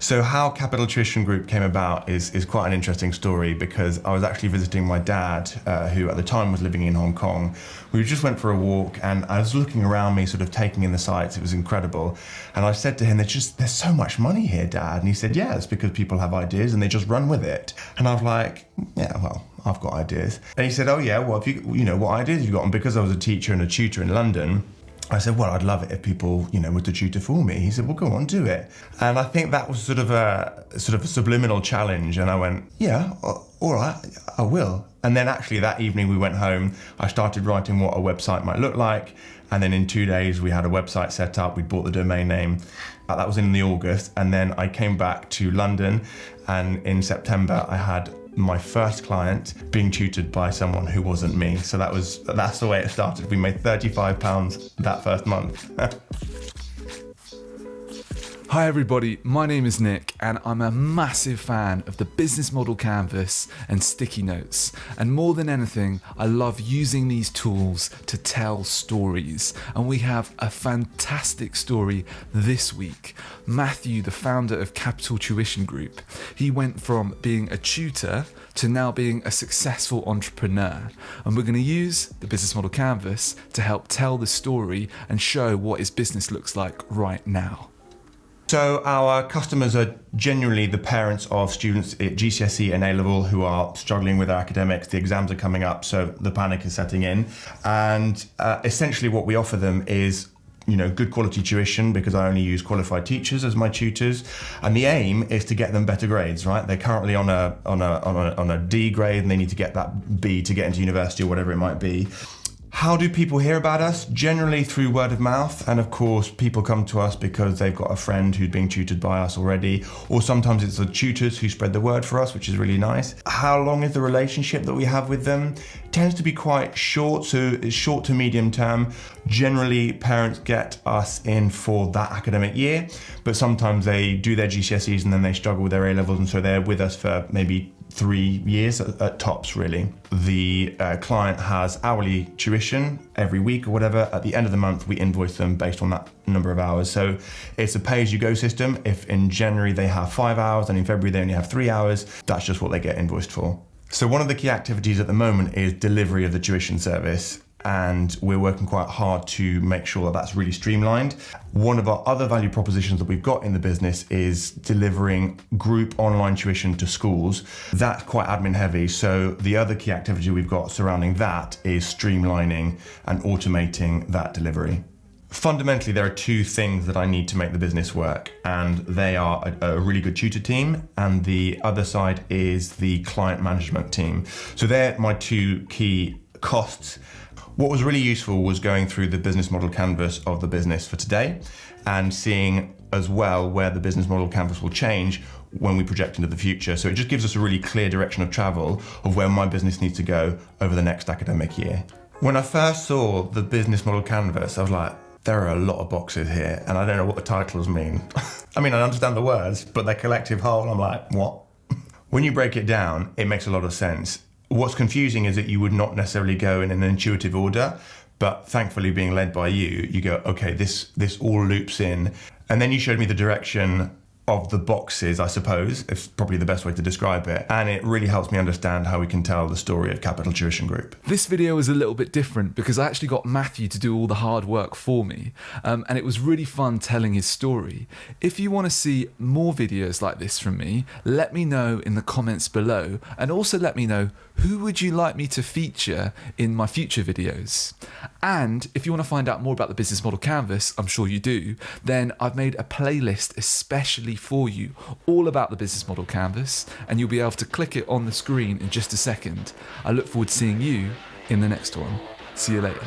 So how Capital Tuition Group came about is quite an interesting story, because I was actually visiting my dad, who at the time was living in Hong Kong. We just went for a walk and I was looking around me, sort of taking in the sights. It was incredible. And I said to him, there's so much money here, Dad. And he said, yeah, it's because people have ideas and they just run with it. And I was like, yeah, well, I've got ideas. And he said, oh yeah, well, what ideas have you got? And because I was a teacher and a tutor in London, I said, well, I'd love it if people, were to tutor for me. He said, well, go on, do it. And I think that was sort of a subliminal challenge. And I went, yeah, all right, I will. And then actually that evening we went home, I started writing what a website might look like. And then in 2 days we had a website set up, we bought the domain name. That was in the August. And then I came back to London, and in September I had my first client being tutored by someone who wasn't me. So that's the way it started. We made £35 that first month. Hi everybody, my name is Nick and I'm a massive fan of the business model canvas and sticky notes. And more than anything, I love using these tools to tell stories. And we have a fantastic story this week. Matthew, the founder of Capital Tuition Group, he went from being a tutor to now being a successful entrepreneur. And we're going to use the business model canvas to help tell the story and show what his business looks like right now. So our customers are generally the parents of students at GCSE and A-level who are struggling with their academics. The exams are coming up, so the panic is setting in. And essentially what we offer them is good quality tuition, because I only use qualified teachers as my tutors. And the aim is to get them better grades, right? They're currently on a D grade and they need to get that B to get into university or whatever it might be. How do people hear about us? Generally through word of mouth. And of course, people come to us because they've got a friend who's being tutored by us already. Or sometimes it's the tutors who spread the word for us, which is really nice. How long is the relationship that we have with them? It tends to be quite short, so it's short to medium term. Generally, parents get us in for that academic year, but sometimes they do their GCSEs and then they struggle with their A-levels, and so they're with us for maybe 3 years at tops, really. The client has hourly tuition every week or whatever. At the end of the month, we invoice them based on that number of hours. So it's a pay-as-you-go system. If in January they have 5 hours and in February they only have 3 hours, that's just what they get invoiced for. So one of the key activities at the moment is delivery of the tuition service. And we're working quite hard to make sure that that's really streamlined. One of our other value propositions that we've got in the business is delivering group online tuition to schools. That's quite admin heavy. So the other key activity we've got surrounding that is streamlining and automating that delivery. Fundamentally, there are two things that I need to make the business work, and they are a really good tutor team, and the other side is the client management team. So they're my two key costs. What was really useful was going through the business model canvas of the business for today and seeing as well where the business model canvas will change when we project into the future. So it just gives us a really clear direction of travel of where my business needs to go over the next academic year. When I first saw the business model canvas, I was like, there are a lot of boxes here and I don't know what the titles mean. I mean, I understand the words, but their collective whole, I'm like, what? When you break it down, it makes a lot of sense. What's confusing is that you would not necessarily go in an intuitive order, but thankfully being led by you go, okay, this all loops in. And then you showed me the direction of the boxes, I suppose, it's probably the best way to describe it. And it really helps me understand how we can tell the story of Capital Tuition Group. This video is a little bit different because I actually got Matthew to do all the hard work for me. And it was really fun telling his story. If you want to see more videos like this from me, let me know in the comments below. And also let me know, who would you like me to feature in my future videos? And if you want to find out more about the business model canvas, I'm sure you do, then I've made a playlist especially for you, all about the business model canvas, and you'll be able to click it on the screen in just a second. I look forward to seeing you in the next one. See you later.